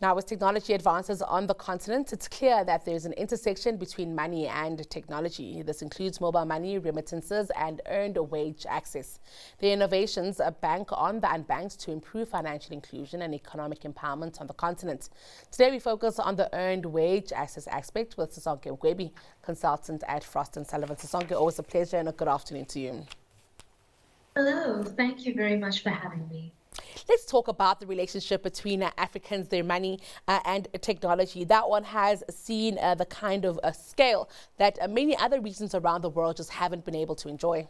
Now, as technology advances on the continent, it's clear that there's an intersection between money and technology. This includes mobile money, remittances, and earned wage access. The innovations bank on the unbanked to improve financial inclusion and economic empowerment on the continent. Today, we focus on the earned wage access aspect with Sisonke Mgwebi, consultant at Frost Sullivan. Sisonke, always a pleasure and a good afternoon to you. Hello, thank you very much for having me. Let's talk about the relationship between Africans, their money and technology. That one has seen the kind of scale that many other regions around the world just haven't been able to enjoy.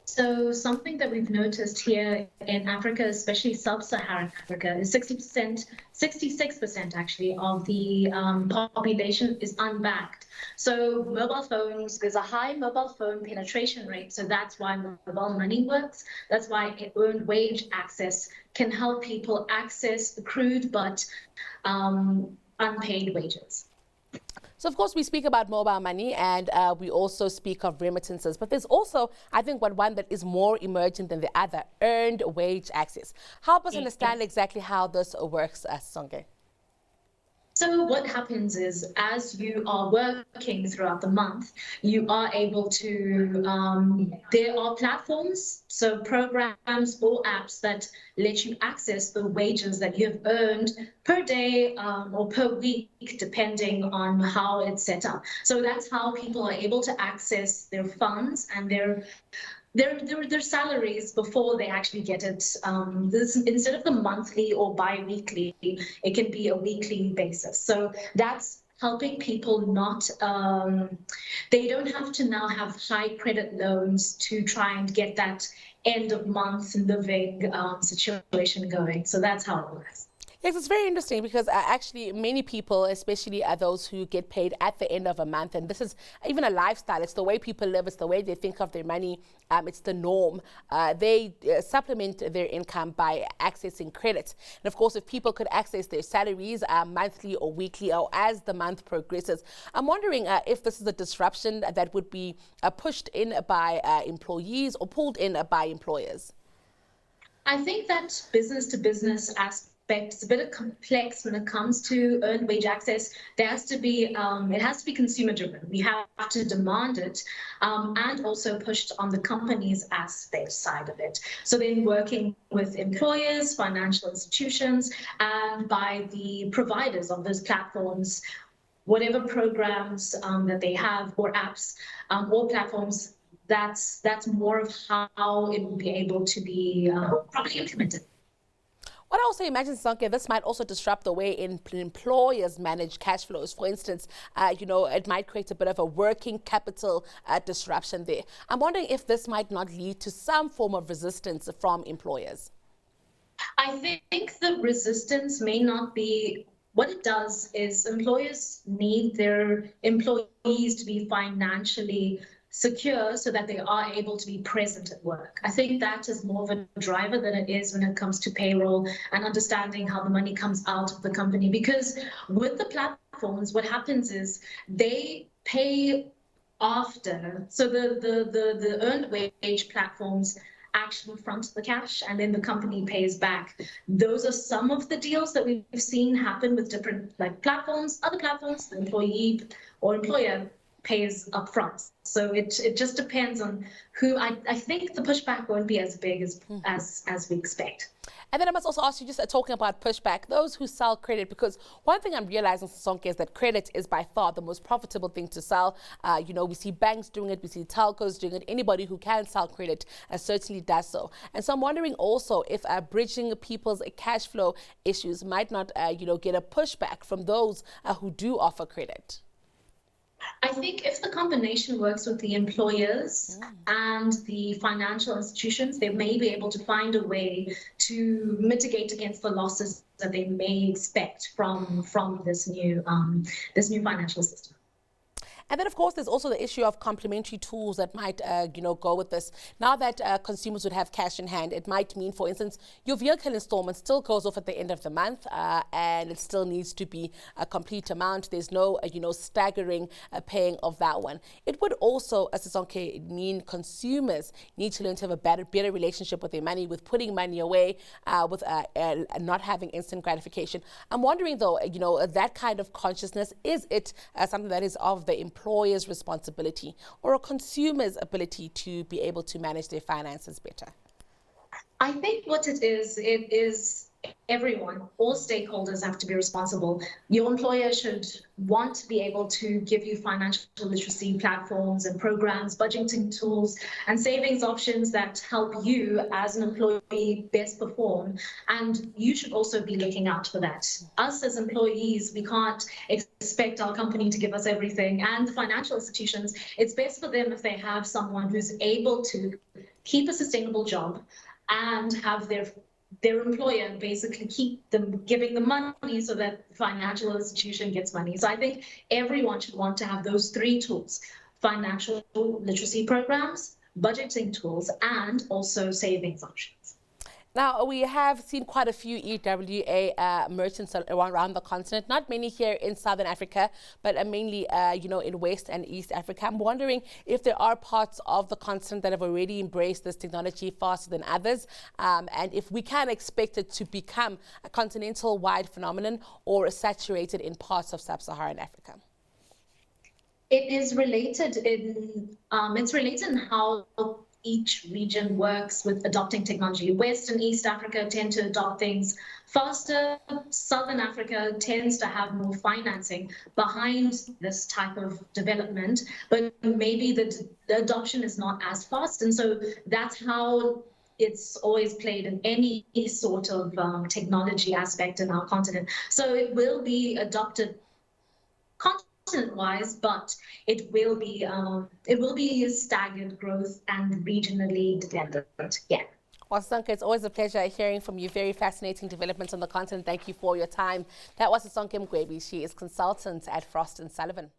So something that we've noticed here in Africa, especially Sub-Saharan Africa, is 66% actually of the population is unbanked. So mobile phones, there's a high mobile phone penetration rate. So that's why mobile money works. That's why earned wage access can help people access accrued but unpaid wages. So, of course, we speak about mobile money and we also speak of remittances. But there's also, I think, one that is more emergent than the other, earned wage access. Help us understand exactly how this works, Sisonke. So what happens is, as you are working throughout the month, you are able to, there are platforms, so programs or apps that let you access the wages that you have earned per day or per week, depending on how it's set up. So that's how people are able to access their funds and their salaries before they actually get it. Instead of the monthly or bi-weekly, it can be a weekly basis. So that's helping people not, they don't have to now have high credit loans to try and get that end of month living situation going. So that's how it works. Yes, it's very interesting because actually many people, especially those who get paid at the end of a month, and this is even a lifestyle, it's the way people live, it's the way they think of their money, it's the norm. They supplement their income by accessing credit. And of course, if people could access their salaries monthly or weekly or as the month progresses, I'm wondering if this is a disruption that would be pushed in by employees or pulled in by employers. I think that business to business aspect, it's a bit complex when it comes to earned wage access. There has to be, it has to be consumer driven. We have to demand it and also pushed on the company's aspect side of it. So then working with employers, financial institutions, and by the providers of those platforms, whatever programs that they have or apps or platforms, that's more of how it will be able to be properly implemented. What I also imagine, Sisonke, this might also disrupt the way employers manage cash flows. For instance, it might create a bit of a working capital disruption there. I'm wondering if this might not lead to some form of resistance from employers. I think the resistance may not be. What it does is employers need their employees to be financially secure so that they are able to be present at work. I think that is more of a driver than it is when it comes to payroll and understanding how the money comes out of the company. Because with the platforms, what happens is they pay after. So the earned wage platforms actually front the cash and then the company pays back. Those are some of the deals that we've seen happen with different platforms. Other platforms, the employee or employer pays upfront. So it just depends on who. I think the pushback won't be as big as we expect. And then I must also ask you, just talking about pushback, those who sell credit, because one thing I'm realizing, Sisonke, is that credit is by far the most profitable thing to sell. We see banks doing it, we see telcos doing it. Anybody who can sell credit certainly does so. And so I'm wondering also if bridging people's cash flow issues might not, get a pushback from those who do offer credit. I think if the combination works with the employers and the financial institutions, they may be able to find a way to mitigate against the losses that they may expect from this new financial system. And then, of course, there's also the issue of complementary tools that might, go with this. Now that consumers would have cash in hand, it might mean, for instance, your vehicle installment still goes off at the end of the month, and it still needs to be a complete amount. There's no, staggering paying of that one. It would also, as Sisonke, mean consumers need to learn to have a better relationship with their money, with putting money away, with not having instant gratification. I'm wondering, though, that kind of consciousness, is it something that is of the employer's responsibility or a consumer's ability to be able to manage their finances better? I think what it is everyone, all stakeholders have to be responsible. Your employer should want to be able to give you financial literacy platforms and programs, budgeting tools, and savings options that help you as an employee best perform. And you should also be looking out for that. Us as employees, we can't expect our company to give us everything. And the financial institutions, it's best for them if they have someone who's able to keep a sustainable job and have their employer basically keep them giving them money so that the financial institution gets money. So I think everyone should want to have those three tools: financial literacy programs, budgeting tools, and also savings options. Now, we have seen quite a few EWA merchants around the continent, not many here in Southern Africa, but mainly, in West and East Africa. I'm wondering if there are parts of the continent that have already embraced this technology faster than others, and if we can expect it to become a continental-wide phenomenon or saturated in parts of Sub-Saharan Africa. It is related in how each region works with adopting technology. West and East Africa tend to adopt things faster. Southern Africa tends to have more financing behind this type of development, but maybe the adoption is not as fast. And so that's how it's always played in any sort of technology aspect in our continent. So it will be adopted continent-wise, but it will be staggered growth and regionally dependent. Yeah. Well, Sisonke, it's always a pleasure hearing from you. Very fascinating developments on the continent. Thank you for your time. That was Sisonke Mgwebi. She is consultant at Frost Sullivan.